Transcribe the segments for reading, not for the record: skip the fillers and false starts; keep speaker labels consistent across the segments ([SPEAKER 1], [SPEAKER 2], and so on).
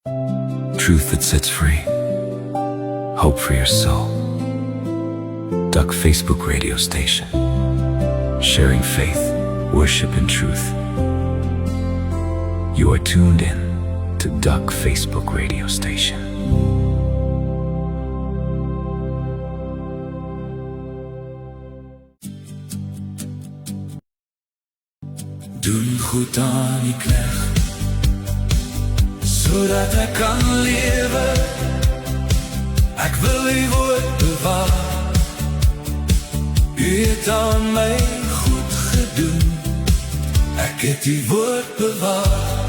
[SPEAKER 1] Truth that sets free. Hope for your soul. Duck Facebook radio station. Sharing faith, worship and truth. You are tuned in to Duck Facebook radio station. Doen goed aan die knegt, sodat ek kan lewe. Ek wil die woord bewaar. U het aan my goed gedoen. Ek het die woord bewaar.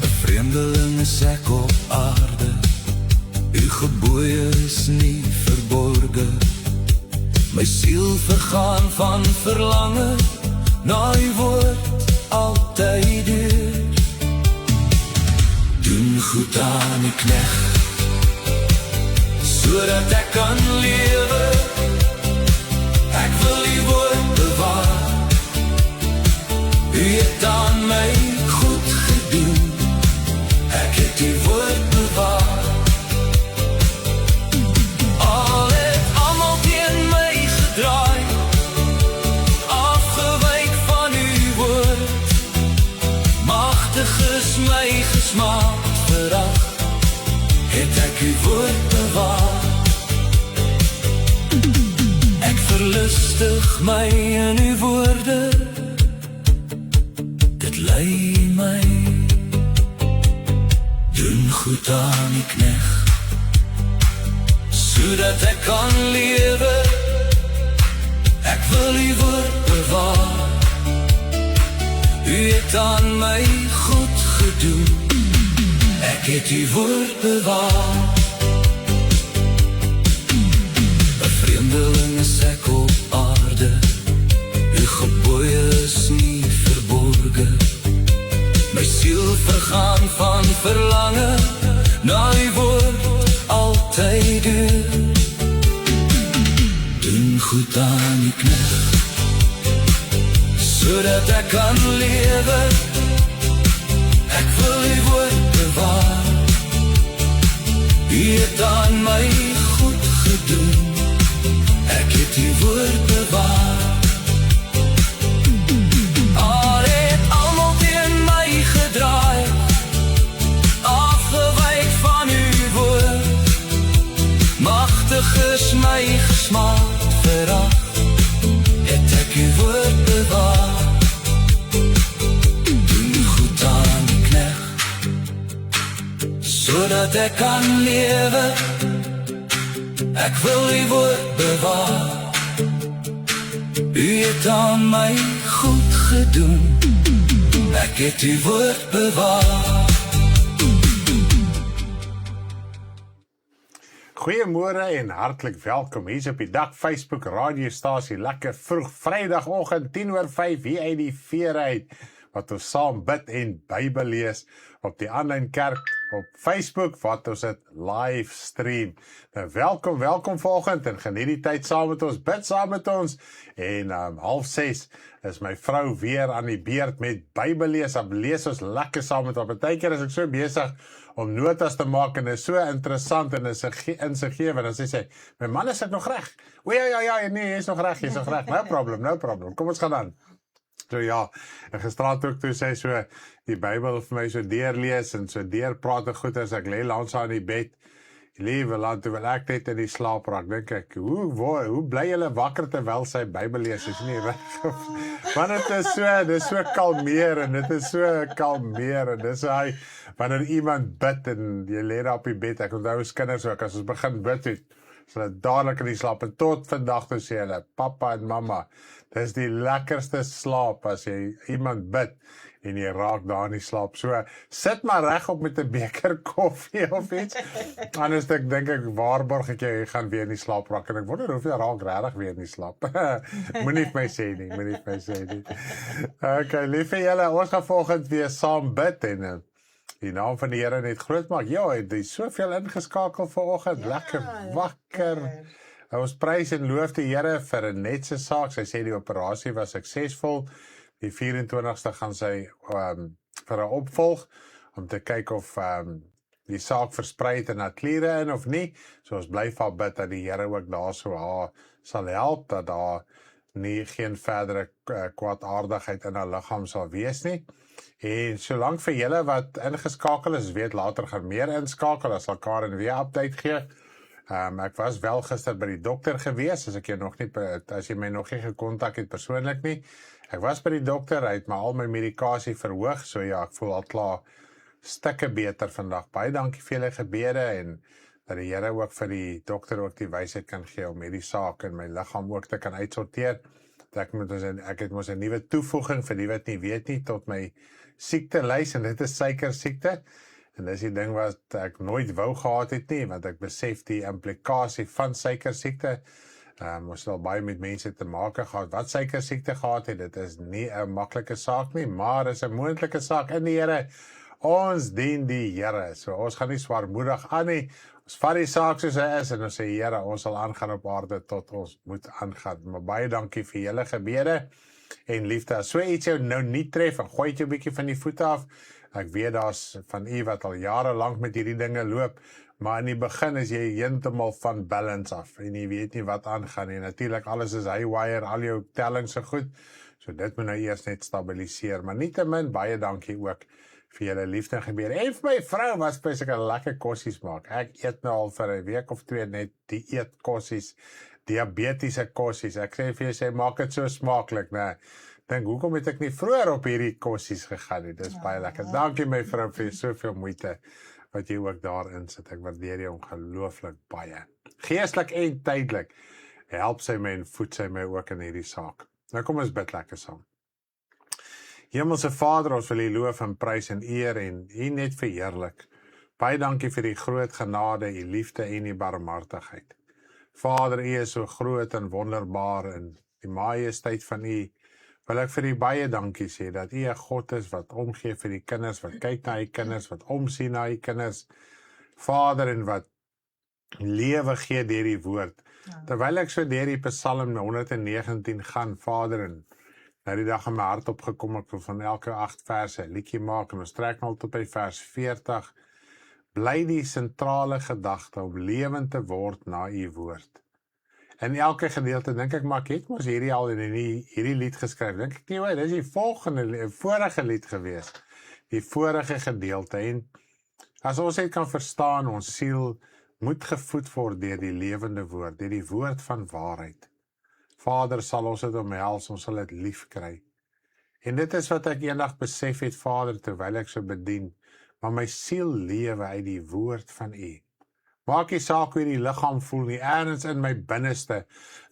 [SPEAKER 1] 'n vreemdeling is ek op aarde. U gebooie is nie verborge. My siel vergaan van verlange na die woord altyd deur. Doen goed aan die knegt, sodat ek kan lewe. Ek wil die woord bewaar. U het aan my goed gedoen. Ek het die woord bewaar. Al het almal teen my gedraai, afgewyk van uw woord. Magtig is my gesmaak verag, het ek uw woord bewaar. Ek verlustig my in uw woorde, dit lei my. Doen goed aan die knegt, sodat ek kan lewe. Ek wil die woord bewaar. U het aan my goed gedoen. Ek het die woord bewaar. 'n vreemdeling is ek op aarde. U gebooie is nie verborge. My siel vergaan van verlange na die woord altyd deur. Doen goed aan die knegt, sodat ek kan lewe. Ek wil die woord bewaar. U het aan my goed gedoen. Ek het die woord bewaar. Al het almal teen my gedraai, afgewyk van uw woord. Magtig is my gesmaak verag, het ek uw woord bewaar. Doen goed aan die knegt, sodat ek kan lewe. Ek wil die woord bewaar. U het aan my goed gedoen. Ek het die woord bewaar.
[SPEAKER 2] Goeiemôre en hartlik welkom hier op die Dak Facebook radiostasie. Lekker vroeg Vrydagoggend 10:05 hier uit die veer uit, wat ons saam bid en Bybel lees op die aanlyn kerk op Facebook, wat ons het live stream. Nou welkom vanoggend en geniet die tyd saam met ons, bid saam met ons. En 5:30 is my vrou weer aan die beurt met Bybel lees. Dan lees ons lekker saam met haar. Partykeer is ek so besig om notas te maak en is so interessant en insiggewend. Dan sê sy, my man, is dit nog reg? O ja, nee, jy is nog reg. No problem. Kom ons gaan aan. So ja, en gisterand ook toe sy so die Bybel vir my so deurlees en so deurpraat en goed as ek lê langs haar in die bed. Liewe land, toe wil ek net in die slaap raak, dink ek, hoe bly julle wakker terwyl sy Bybel lees, is nie reg? Want dit is so kalmeer en dit is so kalmeer en dis hy, wanneer iemand bid en jy lê daar op die bed, ek onthou as kinders ook, as ons begin bid het, so hulle dadelik in die slaap, en tot vandag toe sê hulle, papa en mama, dis die lekkerste slaap as jy iemand bid en jy raak daar in die slaap. So, sit maar reg op met 'n beker koffie of iets. Anders dink ek waarborg ek jy gaan weer in die slaap raak. En ek wonder of jy raak regtig weer in die slaap. Moenie vir my sê nie. Okay, lieve julle, ons gaan volgende weer saam bid en die naam van die Here net groot maak. Ja, hy het soveel ingeskakel vanoggend. Lekker wakker. Ons prys en loof die Here vir 'n netse saak. Sy sê die operasie was suksesvol. Die 24ste gaan sy vir 'n opvolg, om te kyk of die saak versprei het in haar kliere in of nie. So ons bly van bid dat die Here ook daar so haar sal help, dat daar nie geen verdere kwaadaardigheid in haar liggaam sal wees nie. En solank vir julle wat ingeskakel is, weet later gaan meer inskakel, as sal Karen weer update gee. Ek was wel gister by die dokter gewees, as jy my nog nie gekontak het persoonlik nie. Ek was by die dokter, hy het my al my medikasie verhoog, so ja, ek voel al klaar stukke beter vandag. Baie dankie vir julle gebede, en dat die Here ook vir die dokter ook die wysheid kan gee om hierdie saak in my liggaam ook te kan uitsorteer. Ek het mos 'n nuwe toevoeging vir die wat nie weet nie, tot my siektelys, en dit is suikersiekte. En dis die ding wat ek nooit wou gehad het nie, want ek besef die implikasie van suikersiekte. Ons het al baie met mense te maak gehad wat suikersiekte gehad het. Dit is nie 'n maklike saak nie, maar is 'n moontlike saak in die Here. Ons dien die Here, so ons gaan nie swaarmoedig aan nie. Ons vat die saak soos hy is, en ons sê, Here, ons sal aangaan op aarde tot ons moet aangaan. Maar baie dankie vir julle gebede en liefde. As so iets jou nou nie tref, en gooi jou 'n bietjie van die voete af. Ek weet daar's van u wat al jare lank met hierdie dinge loop, maar in die begin is jy heeltemal van balance af, en jy weet nie wat aangaan nie. Natuurlik, alles is haywire, al jou tellings so goed, so dit moet nou eers net stabiliseer. Maar nietemin, baie dankie ook vir julle liefde en gebede. En vir my vrou was spesifiek lekker kossies maak. Ek eet nou al vir 'n week of 2 net die eetkossies, diabetiese kossies. Ek sê vir jy, maak dit so smaaklik, né? Dink, hoekom het ek nie vroeër op hierdie kossies gegaan nie? Dis baie lekker. Dankie my vrou vir soveel moeite wat jy ook daarin sit. Ek waardeer jou ongelooflik baie. Geestelik en tydelik help sy my en voed sy my ook in hierdie saak. Nou kom ons bid lekker saam. Hemelse Vader, ons wil U loof en prys en eer en U net verheerlik. Baie dankie vir die groot genade, U liefde en U barmhartigheid. Vader, U is so groot en wonderbaar, en die majesteit van U wil ek vir U baie dankie sê, dat U 'n God is wat omgee vir die kinders, wat kyk na die kinders, wat omsien na die kinders, Vader, en wat lewe gee deur die woord. Terwyl ek so deur die Psalm 119 gaan, Vader, en nou die dag in my hart opgekom, ek wil van elke 8 verse 'n liedjie maak, en ons trek al tot by vers 40, bly die sentrale gedagte om lewend te word na U woord. In elke gedeelte dink ek, maar ek het mos hierdie al in hierdie lied geskryf. Dink ek nie, dis die vorige lied gewees. Die vorige gedeelte. En as ons dit kan verstaan, ons siel moet gevoed word deur die lewende woord, deur die woord van waarheid. Vader, sal ons dit omhels, ons sal dit lief kry. En dit is wat ek eendag besef het, Vader, terwyl ek so bedien, maar my siel lewe uit die woord van U. Maak nie saak hoe die liggaam voel nie, ergens in my binneste.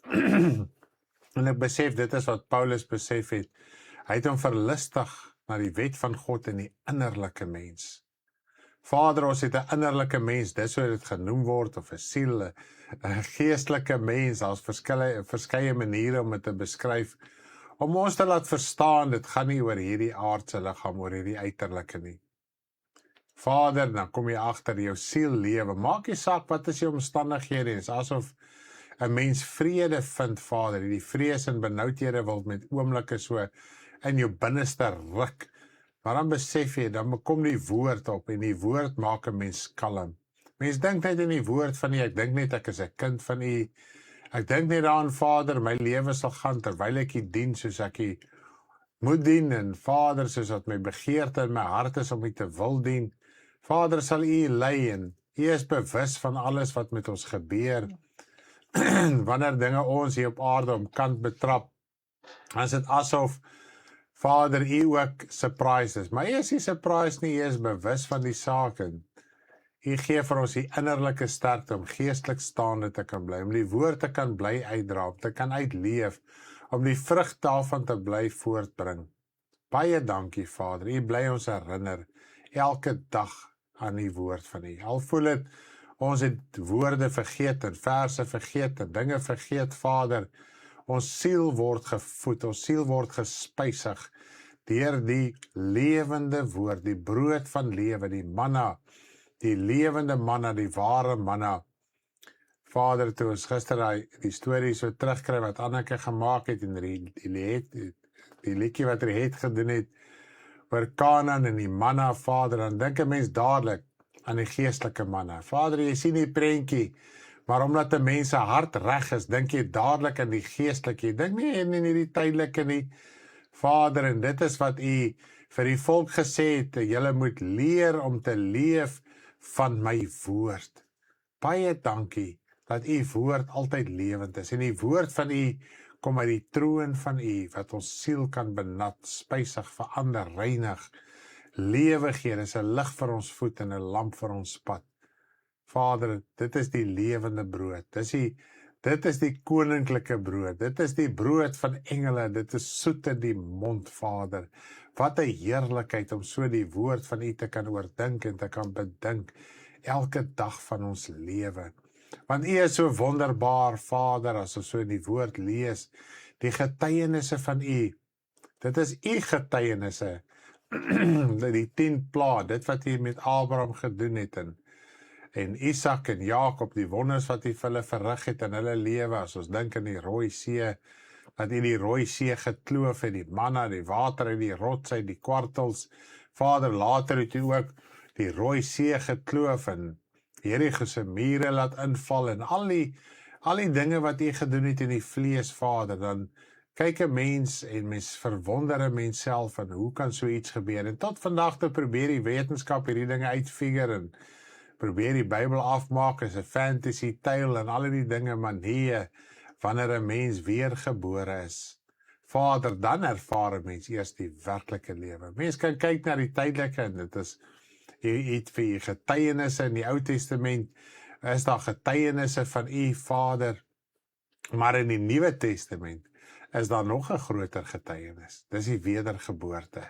[SPEAKER 2] En ek besef, dit is wat Paulus besef het. Hy het hom verlustig na die wet van God in die innerlike mens. Vader, ons het 'n innerlike mens, dis hoe dit genoem word, of 'n siel, 'n geestelike mens. Daar's verskeie maniere om dit te beskryf, om ons te laat verstaan, dit gaan nie oor hierdie aardse liggaam, oor hierdie uiterlike nie. Vader, dan kom jy agter jou siel lewe. Maak nie saak wat is jou omstandighede, dit is asof 'n mens vrede vind, Vader. Die vrees en benoudhede wil met oomblikke so in jou binneste ruk. Maar dan besef jy, dan kom die woord op, en die woord maak 'n mens kalm. Mens dink net in die woord van U, ek dink net ek is 'n kind van U. Ek dink net daaraan, Vader, my lewe sal gaan terwyl ek U dien soos ek U moet dien, en Vader, soos wat my begeerte in my hart is om U te wil dien. Vader, sal U lei, en U is bewus van alles wat met ons gebeur. Wanneer dinge ons hier op aarde om kant betrap, dan is dit asof, Vader, U ook surprised is. Maar U is nie surprised nie, U is bewus van die saak, en U gee vir ons die innerlike sterkte om geestelik staande te kan bly, om die woord te kan bly uitdra, om te kan uitleef, om die vrug daarvan te bly voortbring. Baie dankie, Vader. U bly ons herinner elke dag aan die woord van U. Al voel dit, ons het woorde vergeet en verse vergeet en dinge vergeet, Vader. Ons siel word gevoed, ons siel word gespysig deur die lewende woord, die brood van lewe, die manna, die lewende manna, die ware manna. Vader, toe ons gister die storie so terugkry wat Anneke gemaak het, en die liedjie wat hy het gedoen het, oor Kanaan en die manna, Vader, dan dink 'n mens dadelik aan die geestelike manna. Vader, jy sien die prentjie, maar omdat 'n mens se hart reg is, dink jy dadelik aan die geestelike. Jy dink nie in hierdie tydelike nie, Vader, en dit is wat U vir die volk gesê het, julle moet leer om te leef van my woord. Baie dankie dat U woord altyd lewend is, en die woord van U kom uit die troon van U, wat ons siel kan benat, spysig, verander, reinig, lewe gee, dis 'n lig vir ons voet en 'n lamp vir ons pad. Vader, dit is die lewende brood, dit is die koninklike brood, dit is die brood van engele, dit is soet in die mond, Vader. Wat 'n heerlikheid om so die woord van U te kan oordink en te kan bedink, elke dag van ons lewe. Want U is so wonderbaar, Vader, as ons so in die woord lees, die getuienisse van U, dit is U getuienisse, die 10 pla, dit wat U met Abraham gedoen het, en Isak en Jakob, die wonders wat U vir hulle verrig het in hulle lewe, as ons dink aan die Rooi See, dat U die Rooi See gekloof het, die manna, die water uit die rots uit die kwartels, Vader, later het U ook die Rooi See gekloof, en Jerigo se mure laat inval, en al die dinge wat U gedoen het in die vlees, Vader, dan kyk 'n mens en mens verwonder 'n mens self van hoe kan so iets gebeur, en tot vandag toe probeer die wetenskap hierdie dinge uitfigure, en probeer die Bybel afmaak as 'n fantasy tale en al die dinge, maar nee, wanneer 'n mens weergebore is, Vader, dan ervaar 'n mens eers die werklike lewe. Mens kan kyk na die tydelike, en dit is U vir U getuienisse in die Ou Testament, is daar getuienisse van U, Vader, maar in die Nuwe Testament is daar nog 'n groter getuienis. Dis die wedergeboorte.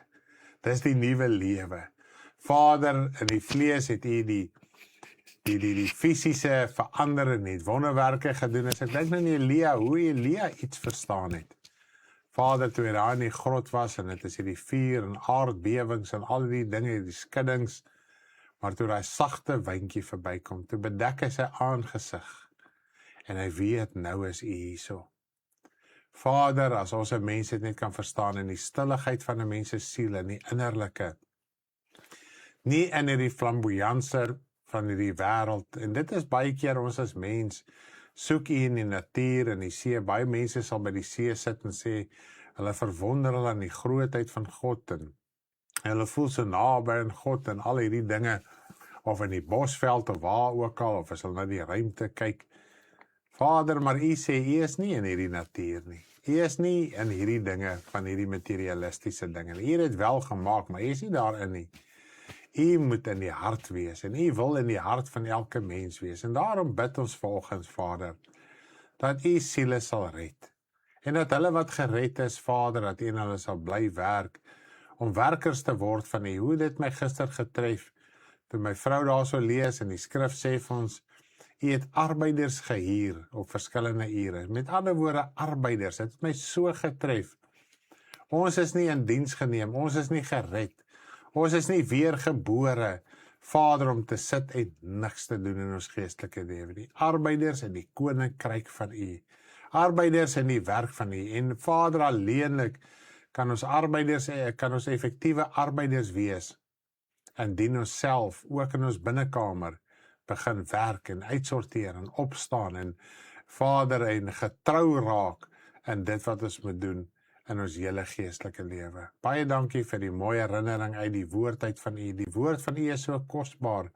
[SPEAKER 2] Dis die nuwe lewe. Vader, in die vlees het U die fisiese verandering het, wonderwerke gedoen. As ek dink aan Elia, hoe Elia iets verstaan het. Vader, toe hy daar in die grot was, en dit is hierdie vuur en aardbewings en al die dinge, die skuddings, maar toe hy sagte windjie verbykom, toe bedek hy sy aangesig, en hy weet, nou is U hierso. Vader, as ons 'n mens dit net kan verstaan in die stilligheid van 'n mens se siel, in die innerlike, nie in hierdie flamboyanse van hierdie wêreld, en dit is baie keer ons as mens, soek U in die natuur, in die see, baie mense sal by die see sit en sê, hulle verwonder hulle aan die grootheid van God, en hulle voel so naby aan God, en al hierdie dinge, of in die bosveld, of waar ook al, of as hulle na die ruimte kyk. Vader, maar U sê, U is nie in hierdie natuur nie, U is nie in hierdie dinge, van hierdie materialistiese dinge, U het dit wel gemaak, maar U is nie daarin nie. U moet in die hart wees, en U wil in die hart van elke mens wees, en daarom bid ons volgens, Vader, dat U siele sal red, en dat hulle wat gered is, Vader, dat U en hulle sal bly werk, om werkers te word van U. Hoe dit my gister getref, toe my vrou daar so lees, en die skrif sê vir ons, U het arbeiders gehuur, op verskillende ure, met ander woorde, arbeiders, het my so getref, ons is nie in diens geneem, ons is nie gered, ons is nie weergebore, Vader, om te sit en niks te doen in ons geestelike lewe nie. Arbeiders in die koninkryk van U. Arbeiders in die werk van U. En Vader, alleenlik kan ons effektiewe arbeiders wees, indien ons self, ook in ons binnekamer, begin werk en uitsorteer en opstaan en Vader, en getrou raak in dit wat ons moet doen in ons hele geestelike lewe. Baie dankie vir die mooi herinnering uit die woord uit van U. Die woord van U is so kosbaar.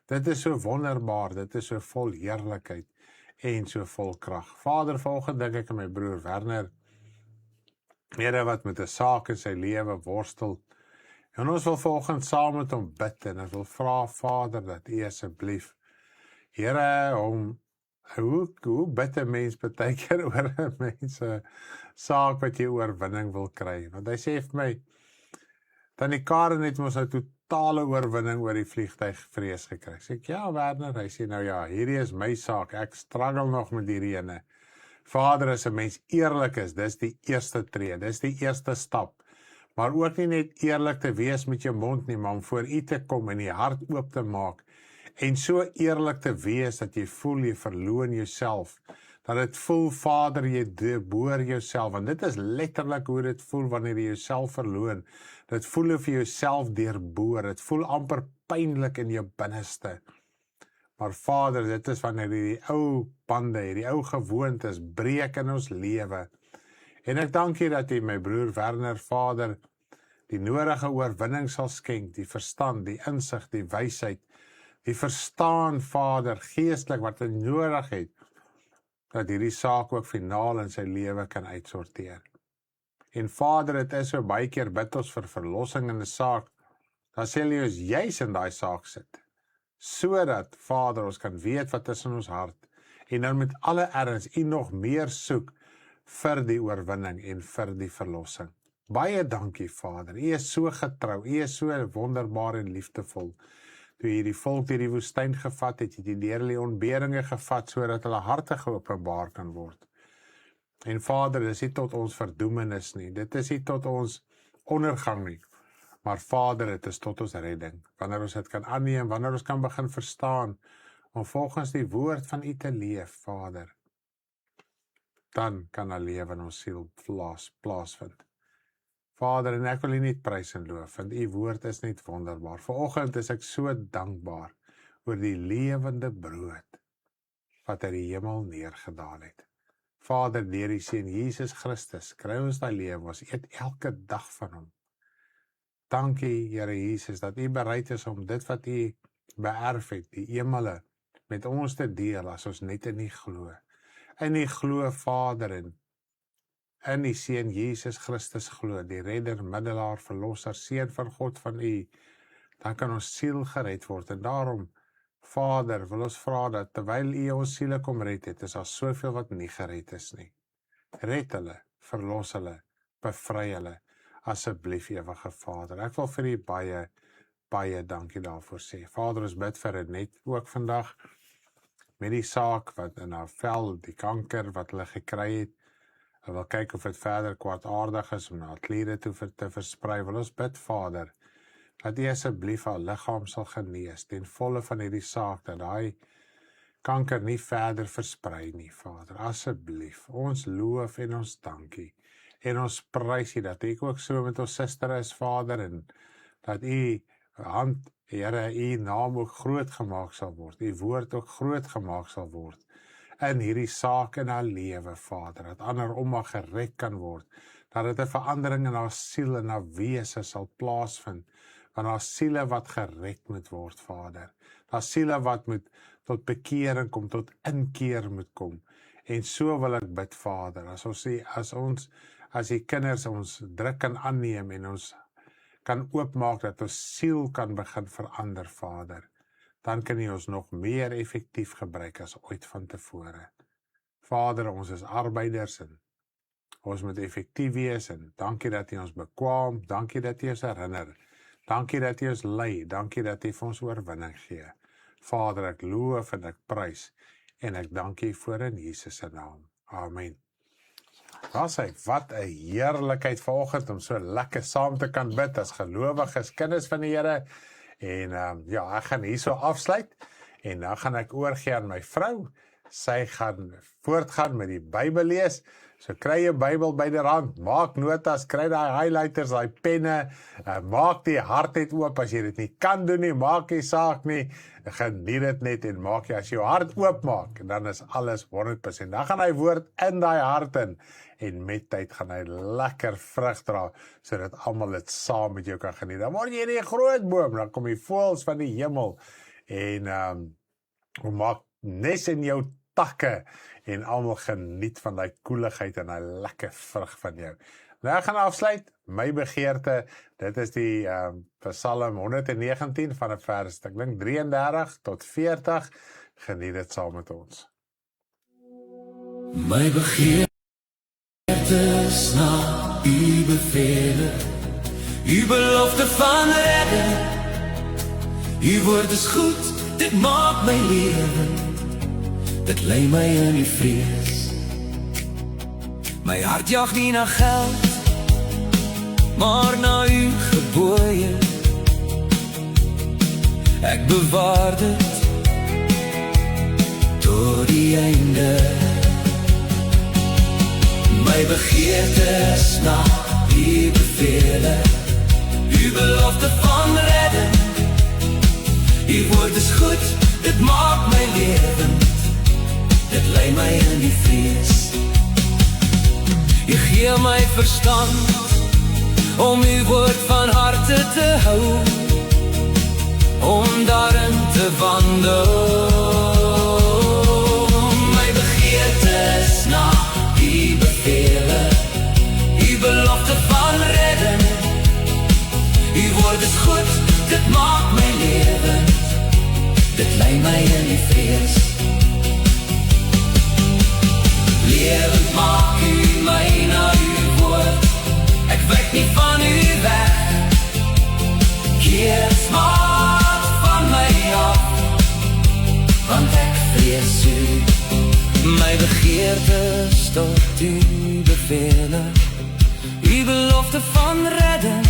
[SPEAKER 2] Dit is so wonderbaar, dit is so vol heerlikheid en so vol krag. Vader, vanoggend dink ek aan my broer Werner, Here wat met 'n saak in sy lewe worstel. En ons wil vanoggend saam met hom bid en ek wil vra, Vader, dat U asseblief, Here, hoe bid 'n mens baie keer oor 'n mens se saak wat jy oorwinning wil kry? Want hy sê vir my, Tannie Karen het mos 'n totale oorwinning oor die vliegtuigvrees gekry. Sê ek, ja Werner, hy sê nou ja, hierdie is my saak, ek struggle nog met hierdie ene. Vader, as 'n mens eerlik is, dis die eerste tree, dis die eerste stap. Maar ook nie net eerlik te wees met jou mond nie, maar om voor U te kom en die hart oop te maak. En so eerlik te wees, dat jy voel jy verloon jouself. Dat dit voel, Vader, jy boor jouself, want dit is letterlik hoe dit voel wanneer jy jouself verloon. Dit voel of jy jouself deurboor, dit voel amper pynlik in jou binneste. Maar Vader, dit is wanneer die ou bande, die ou gewoontes breek in ons lewe. En ek dank U dat U my broer Werner, Vader, die nodige oorwinning sal skenk, die verstand, die insig, die wysheid, die verstaan, Vader, geestelik wat hy nodig het, dat hierdie saak ook finaal in sy lewe kan uitsorteer. En Vader, het is so baie keer bid ons vir verlossing in 'n saak, dan sê jy ons juis in daai saak sit, sodat, Vader, ons kan weet wat is in ons hart, en dan met alle erns U nog meer soek vir die oorwinning en vir die verlossing. Baie dankie, Vader, U is so getrou, U is so wonderbaar en liefdevol. Toe jy die volk deur die woestyn gevat het, het jy deur die ontberinge gevat, sodat hulle harte geopenbaar kan word. En Vader, dit is nie tot ons verdoemenis nie, dit is nie tot ons ondergang nie, maar Vader, dit is tot ons redding, wanneer ons dit kan aanneem, wanneer ons kan begin verstaan, om volgens die woord van U te leef, Vader, dan kan 'n lewe in ons siel plaasvind. Vader, en ek wil U net prys en loof, want U woord is net wonderbaar. Vanoggend is ek so dankbaar oor die lewende brood wat uit die hemel neergedaal het. Vader, deur die Seun Jesus Christus, kry ons daai lewe, ons eet elke dag van hom. Dankie, Here Jesus, dat U bereid is om dit wat U beerf het, die hemele, met ons te deel, as ons net in U glo. In U glo, Vader, en in die Seun Jesus Christus glo, die redder, middelaar, verlosser, Seun van God van U, dan kan ons siel gered word. En daarom, Vader, wil ons vra dat terwyl U ons siele kom red het, is daar soveel wat nie gered is nie. Red hulle, verlos hulle, bevry hulle, asseblief ewige Vader. Ek wil vir U baie, baie dankie daarvoor sê. Vader, ons bid vir Renet ook vandag, met die saak wat in haar vel, die kanker wat hulle gekry het. Hulle wil kyk of dit verder kwaadaardig is om na kliere toe te versprei. Wil ons bid, Vader, dat U asseblief haar liggaam sal genees, ten volle van hierdie saak, dat daai kanker nie verder versprei nie, Vader. Asseblief, ons loof en ons dankie. En ons prys U dat U ook so met ons suster is, Vader, en dat U hand, Here, U naam ook groot gemaak sal word, U woord ook groot gemaak sal word, in hierdie saak in haar lewe, Vader, dat ander om haar gered kan word, dat dit 'n verandering in haar siel en haar wese sal plaasvind, van haar siele wat gered moet word, Vader, haar siele wat moet tot bekering kom, tot inkeer moet kom, en so wil ek bid, Vader, as die kinders ons druk kan aanneem, en ons kan oopmaak, dat ons siel kan begin verander, Vader, dan kan U ons nog meer effektief gebruik as ooit van tevore. Vader, ons is arbeiders en ons moet effektief wees en dankie dat U ons bekwaam, dankie dat U ons herinner, dankie dat U ons lei, dankie dat U vir ons oorwinning gee. Vader, ek loof en ek prys en ek dank U voor in Jesus se naam. Amen. Daar sê, wat 'n heerlikheid vanoggend om so lekker saam te kan bid as gelowiges, kinders van die Here. En ek gaan hierso afsluit en dan gaan ek oorgee aan my vrou. Sy gaan voortgaan met die Bybel lees. So kry jy Bybel byderhand, maak notas, kry daai highlighters, daai penne, maak die hart net oop as jy dit nie kan doen nie, maak nie saak nie, geniet dit net en maak jy as jy jou hart oop maak, dan is alles 100%. Dan gaan hy woord in daai hart in en met tyd gaan hy lekker vrug dra, sodat almal dit saam met jou kan geniet. Dan word jy 'n groot boom, dan kom die voëls van die hemel en maak nes in jou takke en almal geniet van die koeligheid en die lekker vrug van jou. Nou ek gaan afsluit, my begeerte, dit is die Psalm 119 van vers, ek dink 33 tot 40, geniet dit saam met ons.
[SPEAKER 1] My begeerte is na U bevele, U belofte van redding, U woord is goed, dit maak my lewe. Dit lei my in die vrees. My hart jag nie na geld, maar na U gebooie. Ek bewaar dit tot die einde. My begeerte is na u bevele, u belofte van redding. U woord is goed, dit maak my lewend, dit lei my in die vrees. U gee my verstand om uw woord van harte te hou, om daarin te wandel. My begeerte is na u bevele, u belofte van redding. U woord is goed, dit maak my lewend, dit lei my in die vrees. Lewend maak u my na uw woord, ek wyk nie van u weg. Keer smaak van my af, want ek vrees u. My begeerte is tot u bevele, u belofte van redding.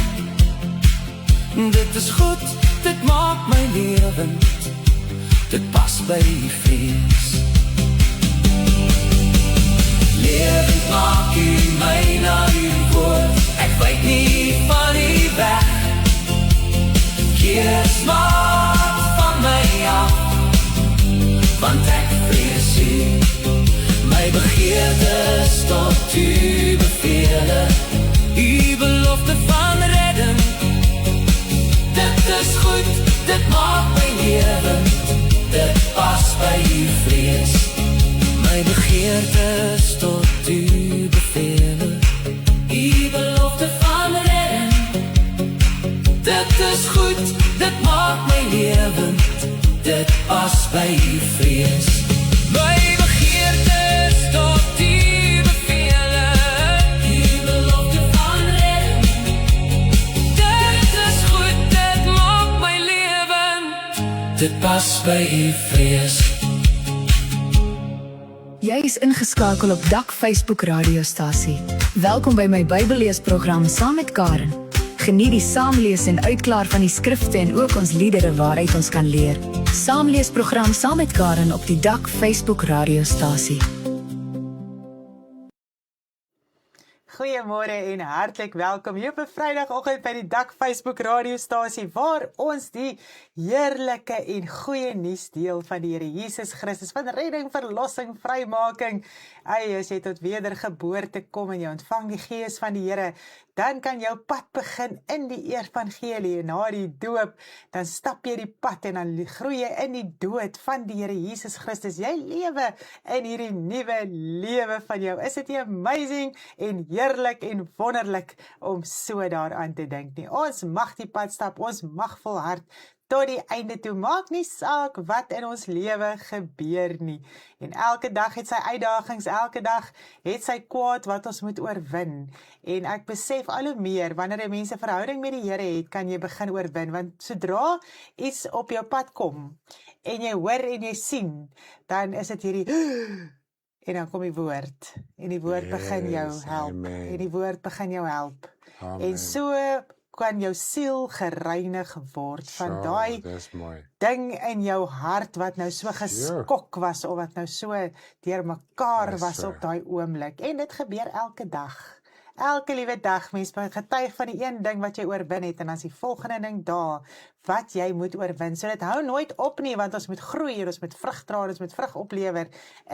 [SPEAKER 1] Dit is goed, dit maak my lewend, dit pas by u vrees. Lewend maak u my na uw woord, ek wyk nie van u weg. Keer smaak van my af, want ek vrees u. My begeerte is tot u bevele, u belofte van redding. Dit is goed, dit maak my lewend, dit pas by u vrees. My begeerte is tot u bevele, u belofte van redding. Dit is goed, dit maak my lewend, dit pas by u vrees. My begeerte is tot u bevele, u belofte van redding. Dit is goed, dit maak my lewend, dit pas by u vrees.
[SPEAKER 3] Jy is ingeskakel op Dak Facebook radiostasie. Welkom by my Bybelleesprogram saam met Karen. Geniet die saamlees en uitklaar van die skrifte en ook ons liedere waaruit ons kan leer. Saamleesprogram saam met Karen op die Dak Facebook radiostasie.
[SPEAKER 4] Goeiemôre en hartlik welkom hier op 'n Vrydagoggend by die Dak Facebook radiostasie waar ons die heerlike en goeie nuus deel van die Here Jesus Christus van redding, verlossing, vrymaking. As jy tot wedergeboorte kom en jy ontvang die Gees van die Here, dan kan jou pad begin in die evangelie. Na die doop, dan stap jy die pad en dan groei jy in die dood van die Here Jesus Christus. Jy lewe in hierdie nuwe lewe van jou. Is dit nie amazing en heerlik en wonderlik om so daaraan te dink nie? Ons mag die pad stap, ons mag volhard tot die einde toe. Maak nie saak wat in ons lewe gebeur nie. En elke dag het sy uitdagings, elke dag het sy kwaad wat ons moet oorwin. En ek besef al hoe meer, wanneer jy mense verhouding met die Here het, kan jy begin oorwin. Want sodra iets op jou pad kom, en jy hoor en jy sien, dan is dit hierdie en dan kom die woord. En die woord begin jou help.
[SPEAKER 2] Amen.
[SPEAKER 4] En die woord begin jou help.
[SPEAKER 2] Amen.
[SPEAKER 4] En so kan jou siel gereinig word van daai
[SPEAKER 2] dis mooi.
[SPEAKER 4] ding in jou hart wat nou so geskok was of wat nou so deurmekaar
[SPEAKER 2] Dis
[SPEAKER 4] was
[SPEAKER 2] so.
[SPEAKER 4] op daai oomblik. En dit gebeur elke dag. Elke liewe dag, mens getuig van die een ding wat jy oorwin het en dan is die volgende ding daar wat jy moet oorwin. So dit hou nooit op nie, want ons moet groei, ons moet vrug dra, ons moet vrug oplewer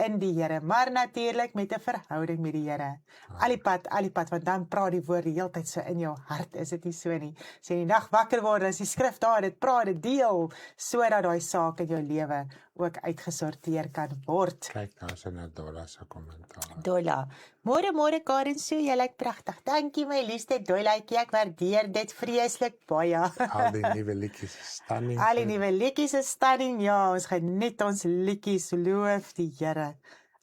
[SPEAKER 4] in die Here, maar natuurlik met 'n verhouding met die Here. Al die pad, want dan praat die woord die hele tyd so in jou hart, is dit nie so nie? As jy in die nag wakker word, dan is die skrif daar, dit praat, dit deel, sodat daai saak in jou lewe ook uitgesorteer kan word.
[SPEAKER 2] Kyk, daar is 'n Dolla se kommentaar.
[SPEAKER 4] Dolla. Môre Karen, so jy lyk pragtig. Dankie my liefste Dollaitjie, ek waardeer dit vreeslik baie.
[SPEAKER 2] Al die nuwe liedjies is stunning.
[SPEAKER 4] Al die nuwe liedjies is stunning, ja, ons geniet ons liedjies, loof die Here.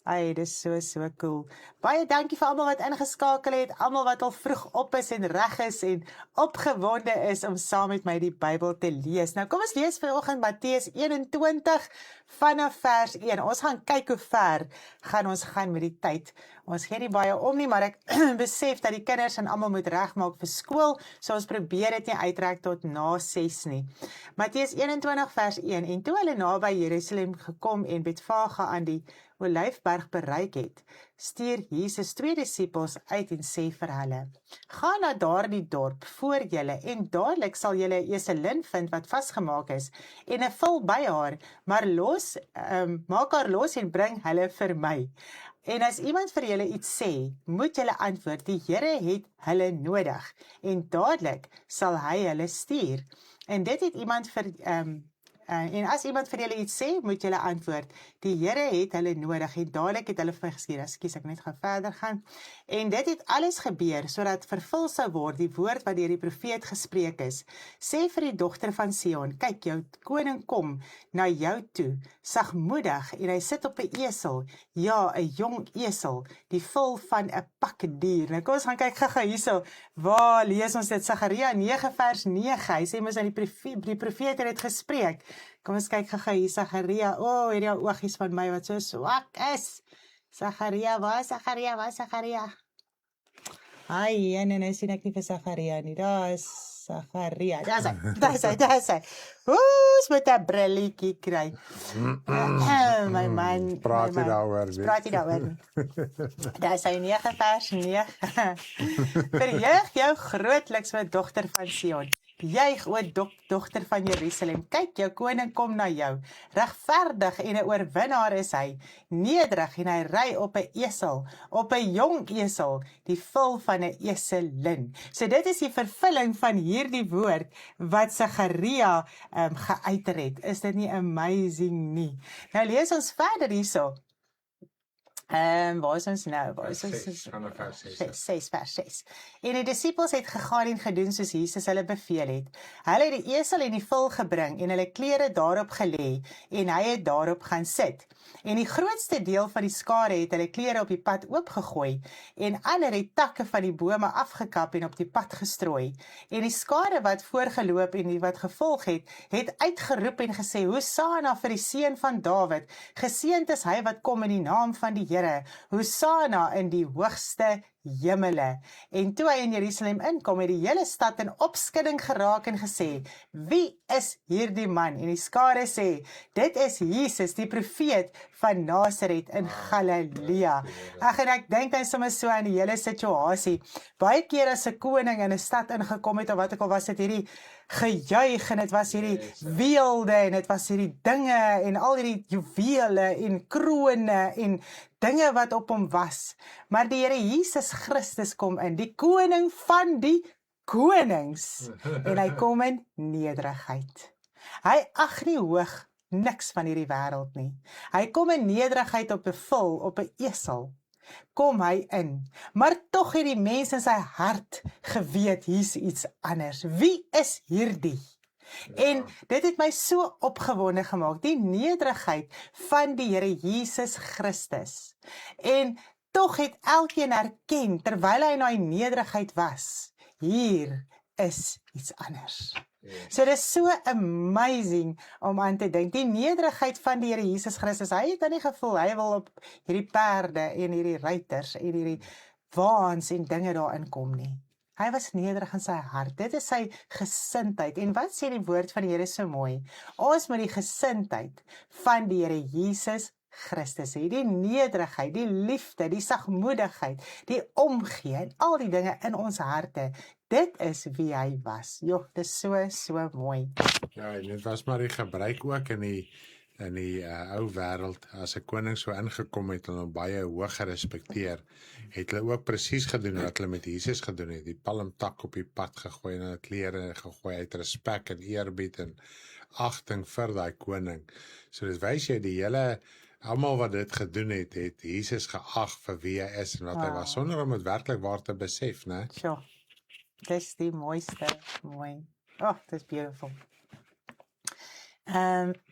[SPEAKER 4] Ai, dis so cool. Baie dankie vir almal wat ingeskakel het, almal wat al vroeg op is en reg is en opgewonde is om saam met my die Bybel te lees. Nou kom ons lees vanoggend Matteus 21 vanaf vers 1. Ons gaan kyk hoe ver gaan ons gaan met die tyd. Ons gee nie baie om nie, maar ek besef dat die kinders en almal moet regmaak vir skool, so ons probeer dit nie uittrek tot na 6 nie. Matteus 21 vers 1, en toe hulle naby Jerusalem gekom en Betfage aan die Olyfberg bereik het, stuur Jesus 2 disippels uit en sê vir hulle, gaan na daardie dorp voor julle en dadelik sal julle 'n eselin vind wat vasgemaak is en 'n vul by haar, maar maak haar los en bring hulle vir my. En as iemand vir julle iets sê, moet julle antwoord, die Here het hulle nodig en dadelik sal hy hulle stuur. En dit het iemand vir en as iemand vir julle iets sê, moet julle antwoord, die Here het hulle nodig en dadelik het hulle vir my gestuur. Ekskuus, ek net gaan verder gaan. En dit het alles gebeur sodat vervul sou word die woord wat deur die profeet gespreek is. Sê vir die dogter van Sion, kyk, jou koning kom na jou toe, sagmoedig en hy sit op 'n esel, ja, 'n jong esel, die vul van 'n pakdier. Nou kom ons gaan kyk gou hierso. Waar lees ons dit? Sagaria 9 vers 9. Hy sê mos aan die profeet het dit gespreek. Kom ons kyk gou hier, Sagaria. Hierdie oogies van my wat so swak is. Sagaria, waar is Sagaria? Ai, en nou sien ek nie vir Sagaria nie. Daar is Sagaria. Daar is hy. Ons moet 'n brilletjie kry. My man.
[SPEAKER 2] Praat jy daaroor?
[SPEAKER 4] Daar is hy 9 vers 9. Verheug jou grootliks, my dogter van Sion. Juig, o dogter van Jerusalem, kyk, jou koning kom na jou, regverdig en 'n oorwinnaar is hy, nederig en hy ry op 'n esel, op 'n jong esel, die vul van 'n eselin. So dit is die vervulling van hierdie woord wat Sagaria geuiter het. Is dit nie amazing nie? Nou lees ons verder hierso. Waar is ons nou?
[SPEAKER 2] Vers
[SPEAKER 4] 6. En die disippels het gegaan en gedoen soos Jesus hulle beveel het. Hulle het die esel en die vul gebring en hulle klere daarop gelê en hy het daarop gaan sit. En die grootste deel van die skare het hulle klere op die pad oopgegooi en ander het takke van die bome afgekap en op die pad gestrooi. En die skare wat voorgeloop en die wat gevolg het uitgeroep en gesê, Hosanna vir die seun van Dawid, geseënd is hy wat kom in die naam van die Here, Hosanna in die hoogste hemele. En toe hy in Jerusalem inkom, het die hele stad in opskudding geraak en gesê, wie is hierdie man? En die skare sê, dit is Jesus, die profeet van Nasaret in Galilea. En ek dink hy sommer so aan die hele situasie. Baie keer as 'n koning in 'n stad ingekom het, of wat ook al was dit hierdie gejuig, en dit was hierdie weelde, en dit was hierdie dinge, en al hierdie juwele, en krone, en dinge wat op hom was. Maar die Here Jesus Christus kom in, die koning van die konings, en hy kom in nederigheid. Hy ag nie hoog niks van hierdie wêreld nie. Hy kom in nederigheid op 'n vul, op 'n esel. Kom hy in, maar tog het die mens in sy hart geweet, hier's iets anders. Wie is hierdie? En dit het my so opgewonde gemaak, die nederigheid van die Here Jesus Christus. En tog het elkeen erken, terwyl hy in daai nederigheid was, hier is iets anders. So dit is so amazing om aan te dink, die nederigheid van die Here Jesus Christus. Hy het dan nie gevoel, hy wil op hierdie perde en hierdie ruiters en hierdie waans en dinge daarin kom nie. Hy was nederig in sy hart, dit is sy gesindheid. En wat sê die woord van die Here so mooi? Ons moet die gesindheid van die Here Jesus Christus hê, die nederigheid, die liefde, die sagmoedigheid, die omgee en al die dinge in ons harte. Dit is wie hy was. Joh, dit is so mooi.
[SPEAKER 2] Ja, en dit was maar die gebruik ook in die ou wêreld, as 'n koning so ingekom het en hom baie hoog gerespekteer, het hulle ook presies gedoen wat hulle met Jesus gedoen het, die palmtak op die pad gegooi en hulle klere gegooi uit respek en eerbied en agting vir daai koning. So dit wys jy die hele, almal wat dit gedoen het, het Jesus geag vir wie hy is en wat hy was, sonder om dit werklik waar te besef, né?
[SPEAKER 4] Sure. Dis die mooiste, mooi. Dit is beautiful.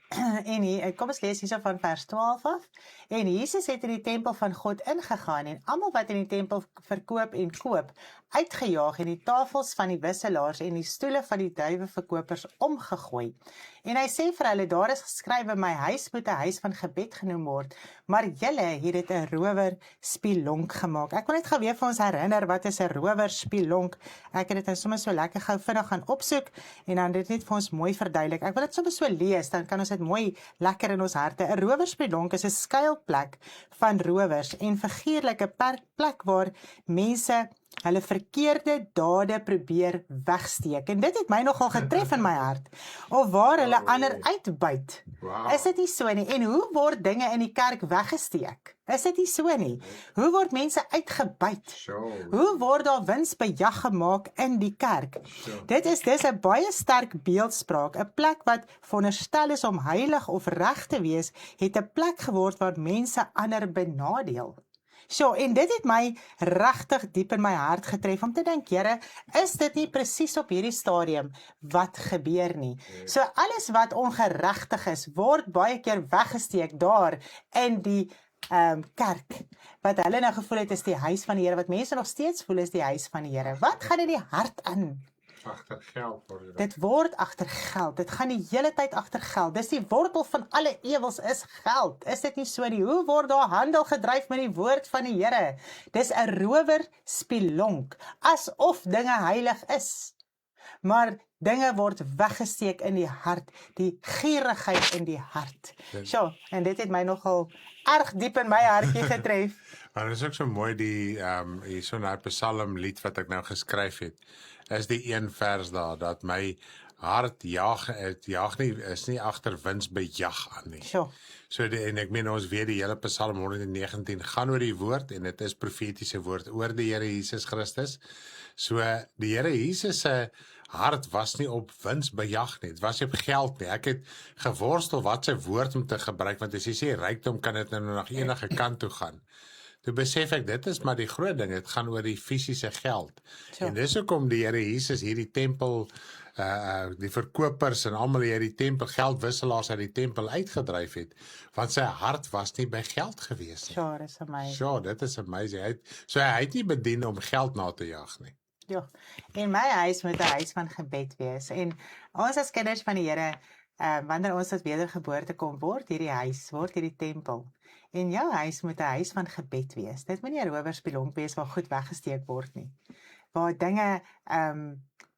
[SPEAKER 4] En kom ons lees hierso van vers 12 af. En Jesus het in die tempel van God ingegaan en almal wat in die tempel verkoop en koop, uitgejaag en die tafels van die wisselaars en die stoele van die duiweverkopers omgegooi. En hy sê vir hulle, daar is geskrywe, my huis moet 'n huis van gebed genoem word, maar julle het dit 'n rowerspilonk gemaak. Ek wil net gou weer vir ons herinner, wat is 'n rowerspilonk? Ek het dit nou sommer so lekker gou vinnig gaan opsoek, en dan dit net vir ons mooi verduidelik. Ek wil dit sommer so lees, dan kan ons dit mooi lekker in ons harte. 'n Rowerspilonk is 'n skuilplek van rowers en figuurlike plek waar mense hulle verkeerde dade probeer wegsteek. En dit het my nogal getref in my hart. Of waar hulle ander uitbuit. Is dit nie so nie? En hoe word dinge in die kerk weggesteek? Is dit nie so nie? Hoe word mense uitgebuit? Hoe word daar winsbejag gemaak in die kerk? Dis 'n baie sterk beeldspraak. 'n Plek wat veronderstel is om heilig of reg te wees, het 'n plek geword waar mense ander benadeel. En dit het my regtig diep in my hart getref om te dink, Here, is dit nie presies op hierdie stadium wat gebeur nie? So alles wat ongeregtig is, word baie keer weggesteek daar in die kerk, wat hulle nou gevoel het is die huis van die Here, wat mense nog steeds voel is die huis van die Here. Wat gaan in die hart aan?
[SPEAKER 2] Agter geld word
[SPEAKER 4] Dit word agter geld. Dit gaan die hele tyd agter geld. Dis die wortel van alle ewels is geld. Is dit nie so nie? Hoe word daar handel gedryf met die woord van die Here? Dis 'n rowerspilonk, asof dinge heilig is. Maar dinge word weggesteek in die hart, die gierigheid in die hart. En dit het my nogal erg diep in my hartjie getref.
[SPEAKER 2] Maar dit is ook so mooi hier so 'n Psalm lied wat ek nou geskryf het. Is die een vers daar, dat my hart is nie agter winsbejag aan nie. En ek meen ons weet die hele Psalm 119 gaan oor die woord, en dit is profetiese woord oor die Here Jesus Christus. So die Here Jesus se hart was nie op winsbejag nie, dit was nie op geld nie. Ek het geworstel wat sy woord om te gebruik, want as jy sê rykdom, kan dit nou nog enige kant toe gaan. Toe besef ek, dit is maar die groot ding, het gaan oor die fisiese geld. En dis hoekom die Here Jesus hierdie tempel, die verkopers en almal hierdie tempel, geldwisselaars uit die tempel uitgedryf het, want sy hart was nie by geld gewees nie.
[SPEAKER 4] Dis amazing.
[SPEAKER 2] Dit is amazing. Hy het nie bedien om geld na te jag nie.
[SPEAKER 4] En my huis moet 'n huis van gebed wees. En ons as kinders van die Here, wanneer ons tot wedergeboorte kom, word hierdie tempel. En jou huis moet 'n huis van gebed wees. Dit moet nie 'n rowerspilonk wees waar goed weggesteek word nie. Waar dinge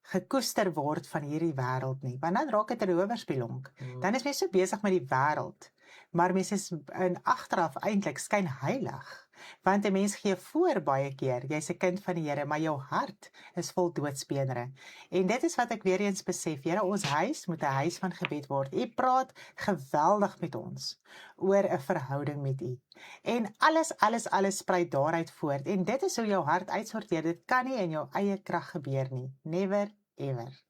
[SPEAKER 4] gekoester word van hierdie wêreld nie. Want dan raak dit 'n rowerspilonk. Dan is mense so besig met die wêreld. Maar mense is in agteraf eintlik skyn heilig. Want 'n mens gee voor baie keer, jy's 'n kind van die Here, maar jou hart is vol doodsbeenere. En dit is wat ek weer eens besef, Here, ons huis moet 'n huis van gebed word. U praat geweldig met ons oor 'n verhouding met U. En alles spruit daaruit voort. En dit is hoe jou hart uitsorteer. Dit kan nie in jou eie krag gebeur nie. Never ever.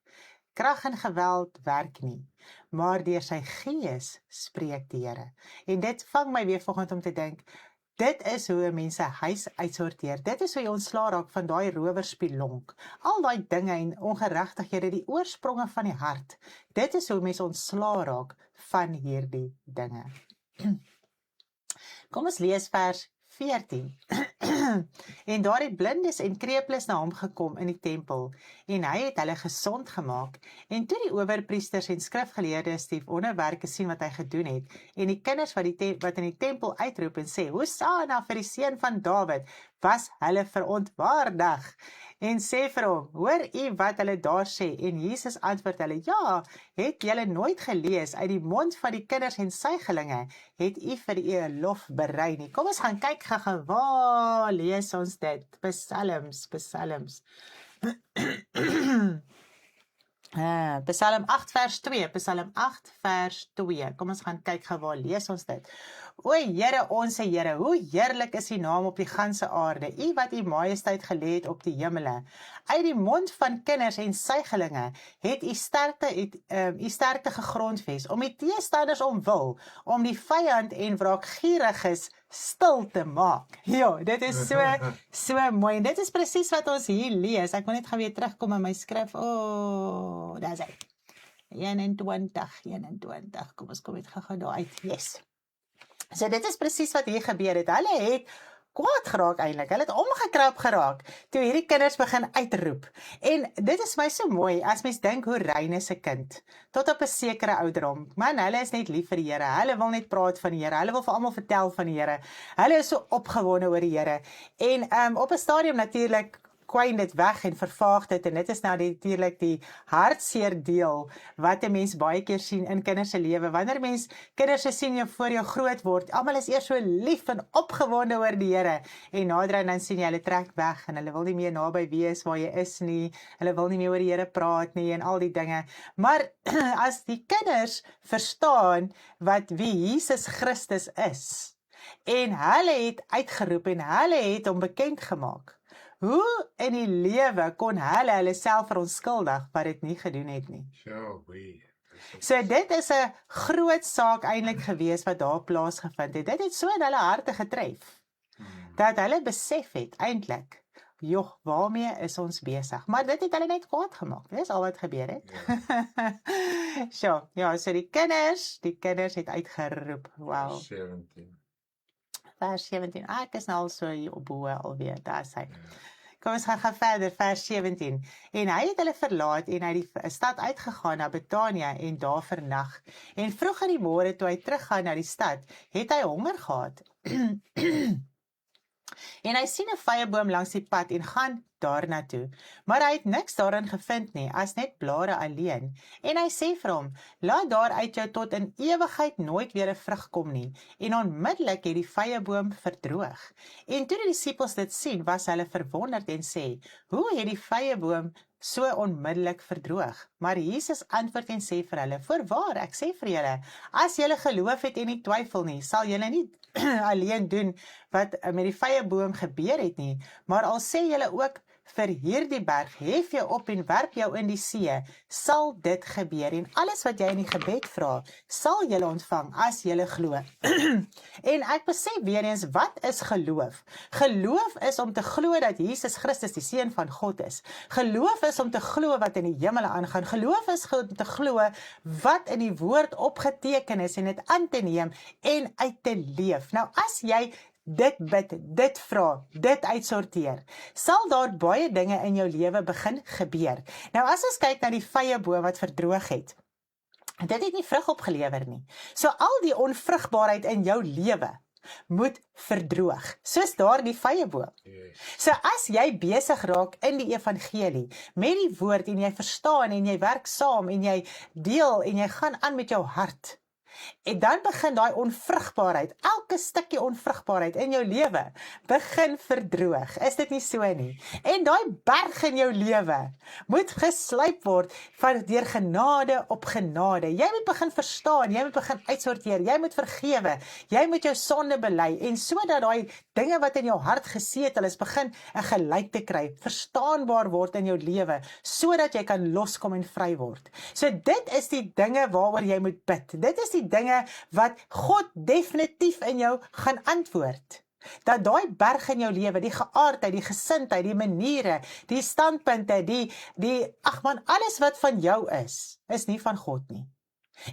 [SPEAKER 4] Krag en geweld werk nie, maar deur sy gees spreek die Here. En dit vang my weer vanoggend om te dink, dit is hoe 'n mens 'n huis uitsorteer. Dit is hoe jy ontslaa raak van daai rowerspilonk. Al daai dinge en ongeregtighede, die oorspronge van die hart. Dit is hoe mens ontslaa raak van hierdie dinge. Kom ons lees vers 14. En daar het blindes en krepeles na hom gekom in die tempel, en hy het hulle gesond gemaak. En toe die owerpriesters en skrifgeleerdes die wonderwerke sien wat hy gedoen het, en die kinders wat in die tempel uitroep en sê, Hosanna vir die seun van Dawid, was hulle verontwaardig. En sê vir hom, hoor u wat hulle daar sê? En Jesus antwoord hulle, ja, het julle nooit gelees, uit die mond van die kinders en suigelinge, het u vir u 'n lof berei nie. Kom ons gaan kyk gou, waar lees ons dit? Psalms. Psalm 8 vers 2, kom ons gaan kyk gou, waar lees ons dit? O Here, onse Here, hoe heerlik is U naam op die ganse aarde, U wat U majesteit gelê het op die hemele. Uit die mond van kinders en suigelinge het U sterkte gegrondves, om die teestanders omwil, om die vyand en wraakgieriges stil te maak. Ja, dit is so mooi, en dit is presies wat ons hier lees. Ek wil net gou weer terugkom in my skrif. Daar's hy. 21, kom ons kom net gou daar uit, yes. So dit is presies wat hier gebeur het, hulle het kwaad geraak eintlik, hulle het omgekrap geraak, toe hierdie kinders begin uitroep, en dit is my so mooi, as mens dink hoe rein is 'n kind, tot op 'n sekere ouderdom, man, hulle is net lief vir die Here, hulle wil net praat van die Here, hulle wil vir almal vertel van die Here, hulle is so opgewonde oor die Here, en op 'n stadium natuurlik, kwyn dit weg en vervaag dit, en dit is nou natuurlik die hartseer deel, wat 'n mens baie keer sien in kinders se lewe, wanneer mens kinders sien jou voor jou groot word, almal is eers so lief en opgewonde oor die Here, en nader dan sien jy, hulle trek weg, en hulle wil nie meer naby wees waar jy is nie, hulle wil nie meer oor die Here praat nie, en al die dinge, maar as die kinders verstaan, wie Jesus Christus is, en hulle het uitgeroep, en hulle het hom bekend gemaak, hoe in die lewe kon hulle self verontskuldig wat dit nie gedoen het nie. So dit is 'n groot saak eintlik gewees wat daar plaasgevind het. Dit het so in hulle harte getref, dat hulle besef het eintlik, joh, waarmee is ons besig? Maar dit het hulle net kwaad gemaak, dis al wat gebeur het. So die kinders het uitgeroep, wow. Vers 17, ek is nou al so hier op boe alweer, daar is hy. Kom ons gaan verder, vers 17. En hy het hulle verlaat en uit die stad uitgegaan na Betania en daar vernag. En vroeg in die môre toe hy teruggaan na die stad, het hy honger gehad. En hy sien 'n vyeboom langs die pad en gaan daarna toe, maar hy het niks daarin gevind nie, as net blare alleen. En hy sê vir hom, laat daar uit jou tot in ewigheid nooit weer 'n vrug kom nie. En onmiddellik het die vyeboom verdroog. En toe die disippels dit sien, was hulle verwonderd en sê, hoe het die vyeboom so onmiddellik verdroog? Maar Jesus antwoord en sê vir hulle, voorwaar, ek sê vir julle, as julle geloof het en nie twyfel nie, sal julle nie alleen doen wat met die vyeboom gebeur het nie, maar al sê julle ook vir hierdie berg, hef jou op en werp jou in die see, sal dit gebeur, en alles wat jy in die gebed vra, sal julle ontvang as julle glo. En ek besef weer eens, wat is geloof? Geloof is om te glo dat Jesus Christus die Seun van God is. Geloof is om te glo wat in die hemele aangaan. Geloof is om te glo wat in die woord opgeteken is en dit aan te neem en uit te leef. Nou as jy dit bid, dit vra, dit uitsorteer, sal daar baie dinge in jou lewe begin gebeur. Nou as ons kyk na die vyeboom wat verdroog het, dit het nie vrug opgelewer nie. So al die onvrugbaarheid in jou lewe moet verdroog, soos daar die vyeboom. So as jy besig raak in die evangelie, met die woord en jy verstaan en jy werk saam en jy deel en jy gaan aan met jou hart, en dan begin daai onvrugbaarheid, elke stukkie onvrugbaarheid in jou lewe, begin verdroog. Is dit nie so nie? En daai berg in jou lewe moet geslyp word deur genade op genade. Jy moet begin verstaan, jy moet begin uitsorteer, jy moet vergewe, jy moet jou sonde bely, en sodat daai dinge wat in jou hart gesetel is, begin 'n gelyk te kry, verstaanbaar word in jou lewe, sodat jy kan loskom en vry word. So dit is die dinge waaroor jy moet bid. Dit is die dinge wat God definitief in jou gaan antwoord. Dat daai berg in jou lewe, die geaardheid, die gesindheid, die maniere, die standpunte, alles wat van jou is nie van God nie.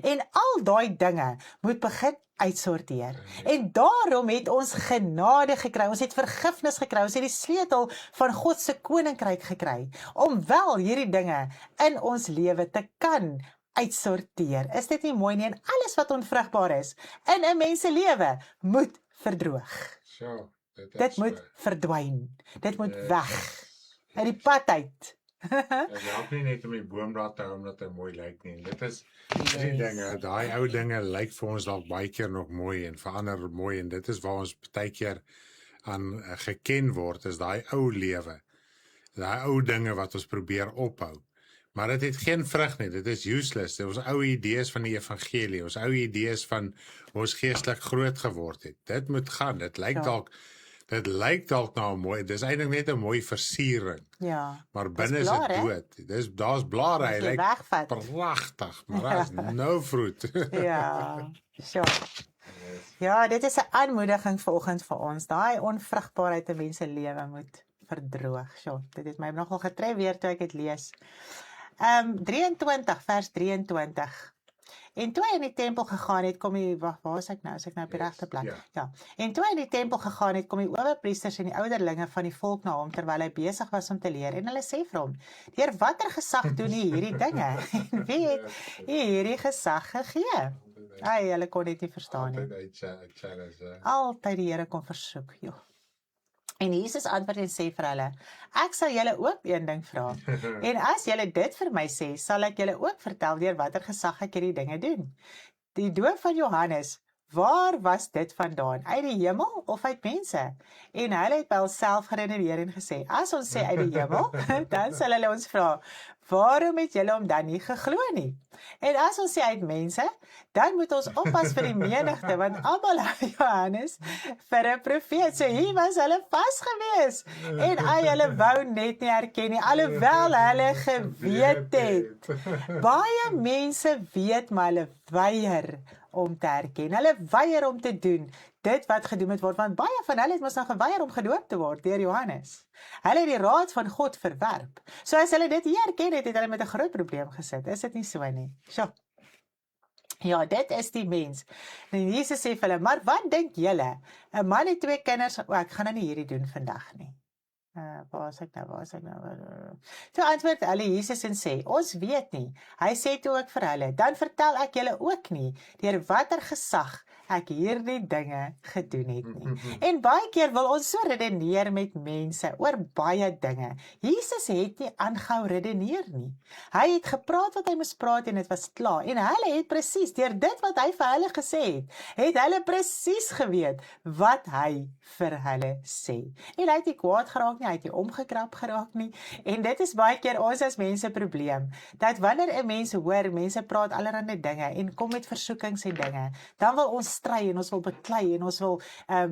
[SPEAKER 4] En al daai dinge moet begin uitsorteer. En daarom het ons genade gekry, ons het vergifnis gekry, ons het die sleutel van God se koninkryk gekry, om wel hierdie dinge in ons lewe te kan uitsorteer. Is dit nie mooi nie? En alles wat onvrugbaar is in 'n mens se lewe moet verdroog. Dit moet verdwyn. Dit moet weg. Uit die pad uit.
[SPEAKER 2] Dit help nie net om die boom daar te hou omdat hy mooi lyk nie. Dit is die dinge, daai ou dinge lyk vir ons dalk baie keer nog mooi en verander mooi, en dit is waar ons baie keer aan geken word, is daai ou lewe. Daai ou dinge wat ons probeer ophou. Maar dit het geen vrug nie, dit is useless. Dit is ons ou idees van die evangelie, ons ou idees van ons geestelik groot geword het. Dit moet gaan, dit lyk dalk nou mooi, dit is eintlik net 'n mooi versiering.
[SPEAKER 4] Ja.
[SPEAKER 2] Maar binne is dit dood. Daar's blare, hy lyk pragtig, maar daar is no fruit.
[SPEAKER 4] Ja, so. Ja, dit is 'n aanmoediging vanoggend vir ons. Daai onvrugbaarheid in mense lewe moet verdroog. So, dit het my nogal getref weer toe ek dit lees. 23 vers 23. En toe hy in die tempel gegaan het, kom die, waar is ek nou? Is ek nou op die regte plek? Ja. En toe hy in die tempel gegaan het, kom die owerpriesters en die ouderlinge van die volk na hom, terwyl hy besig was om te leer. En hulle sê vir hom, deur watter gesag doen hy hierdie dinge? En wie het hierdie gesag gegee? Hulle kon dit nie verstaan nie. Altyd die Here kon versoek, joh. En Jesus antwoord en sê vir hulle, ek sal julle ook een ding vra. En as julle dit vir my sê, sal ek julle ook vertel deur watter gesag ek hierdie dinge doen. Die doop van Johannes, waar was dit vandaan? Uit die hemel of uit mense? En hulle het by hulself geredeneer en gesê, as ons sê uit die hemel, dan sal hulle ons vra, waarom het julle hom dan nie geglo nie? En as ons sê uit mense, dan moet ons oppas vir die menigte, want almal hou Johannes vir 'n profeet. So hier was hulle vas gewees. En hulle wou net nie herken nie, alhoewel hulle geweet het. Baie mense weet, maar hulle weier om te herken. Hulle weier om te doen dit wat gedoen moet word, want baie van hulle het mos nou geweier om gedoop te word deur Johannes. Hulle het die raad van God verwerp. So as hulle dit nie herken het, het hulle met 'n groot probleem gesit. Is dit nie so nie? So. Ja, dit is die mens. En Jesus sê vir hulle, maar wat dink julle? 'n Man het 2 kinders, ek gaan nou nie hierdie doen vandag nie. Waar is ek nou? Toe antwoord hulle Jesus en sê, ons weet nie. Hy sê toe ook vir hulle, dan vertel ek julle ook nie, deur watter gesag ek hierdie dinge gedoen het nie. En baie keer wil ons so redeneer met mense oor baie dinge. Jesus het nie aangehou redeneer nie. Hy het gepraat wat hy moes praat en dit was klaar. En hulle het presies, deur dit wat hy vir hulle gesê het hulle presies geweet wat hy vir hulle sê. En hy het nie kwaad geraak nie, hy het nie omgekrap geraak nie. En dit is baie keer ons as mense probleem, dat wanneer 'n mens hoor, mense praat allerlei dinge en kom met versoekings en dinge, dan wil ons stry en ons wil beklei en ons wil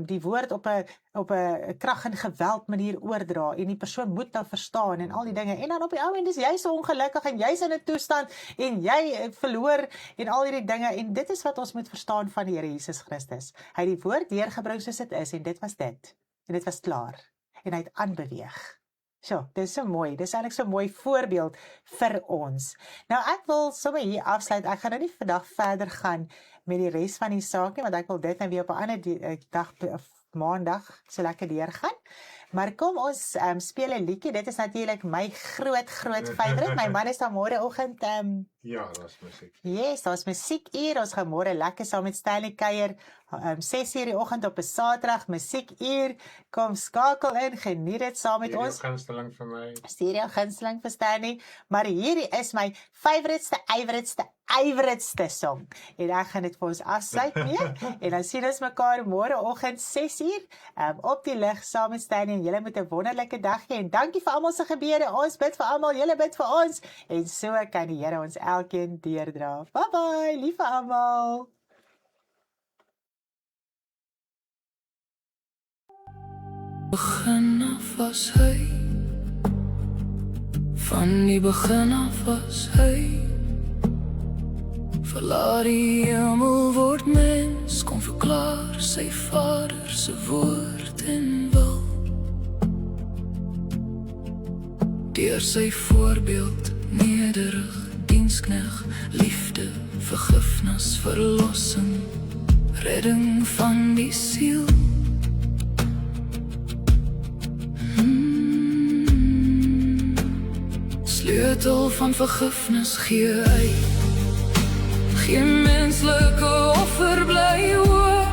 [SPEAKER 4] die woord op 'n krag en geweld manier oordra en die persoon moet nou verstaan en al die dinge. En dan op die ou end is jy so ongelukkig en jy's in 'n toestand en jy verloor en al hierdie dinge. En dit is wat ons moet verstaan van die Here Jesus Christus. Hy het die woord deurgebring soos dit is en dit was dit. En dit was klaar. En hy het aanbeweeg. So, dit is so mooi, dit is eintlik so mooi voorbeeld vir ons. Nou ek wil sommer hier afsluit, ek gaan nou nie vandag verder gaan met die res van die saak nie, want ek wil dit nou weer op 'n ander dag of maandag so lekker deurgaan. Maar kom ons speel 'n liedjie, dit is natuurlik my groot favourite, my man is daar môreoggend
[SPEAKER 2] Ja, daar's musiek.
[SPEAKER 4] Yes, daar's musiekuur, ons gaan môre lekker saam met Stanley kuier, 6:00 die oggend op 'n Saterdag, musiekuur, kom skakel in, geniet dit saam met ons.
[SPEAKER 2] Gunsteling vir my.
[SPEAKER 4] Stuur jou gunsteling vir Stanley, maar hierdie is my ywerigste song, en ek gaan dit vir ons afsluit mee, en dan sien ons mekaar môreoggend 6:00 op die lig saam met Stanley, en julle moet 'n wonderlike dag hê, en dankie vir almal se gebede, ons bid vir almal, julle bid vir ons, en so kan die Here ons elkeen deurdra. Bye bye, lief vir almal.
[SPEAKER 1] Begin af was hy, van die begin af was hy. Verlaat die hemel word mens, kom verklaar sy Vader se woord en wil. Deur sy voorbeeld, nederig, dienskneg, liefde, vergifnis, verlossing, redding van die siel. Sleutel van vergifnis gee hy, geen menslike offer bly oor,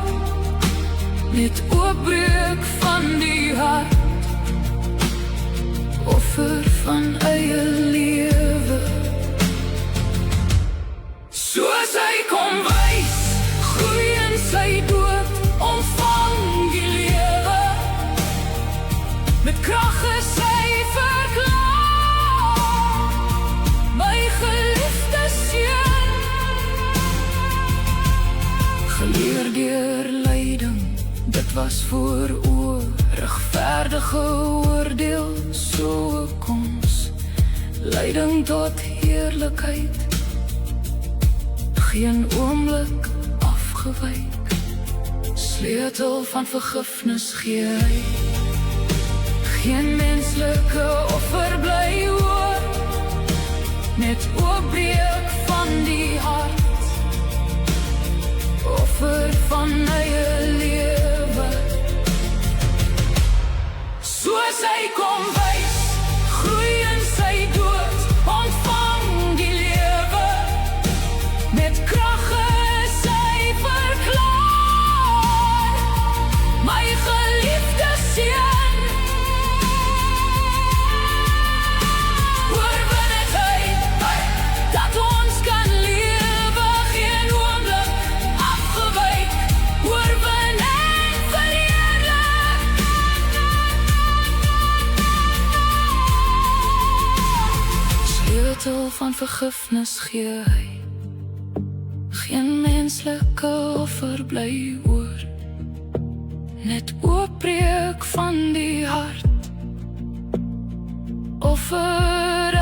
[SPEAKER 1] net oopbreek van die hart, offer van eie lewe. Soos hy kom wys, groei in sy dood, ontvang die lewe, met krag is hy verklaar, my geliefde seun. Geleer deur lyding, dit was voor oor, regverdige oordeel, so koms, lyding tot heerlikheid, geen oomblik afgewyk, sleutel van vergifnis gee hy, geen menslike offer bly oor, net oopbreek van die hart, offer van eie lewe. Soos hy kom wys, groei in sy dood, ontvang die lewe, met krag is hy verklaar, my geliefde seun, oorwin het hy, dat ons kan lewe, geen oomblik afgewyk, oorwin en verheerlik. Sleutel van vergifnis gee hy, geen menslike offer bly oor, net oopbreek van die hart, offer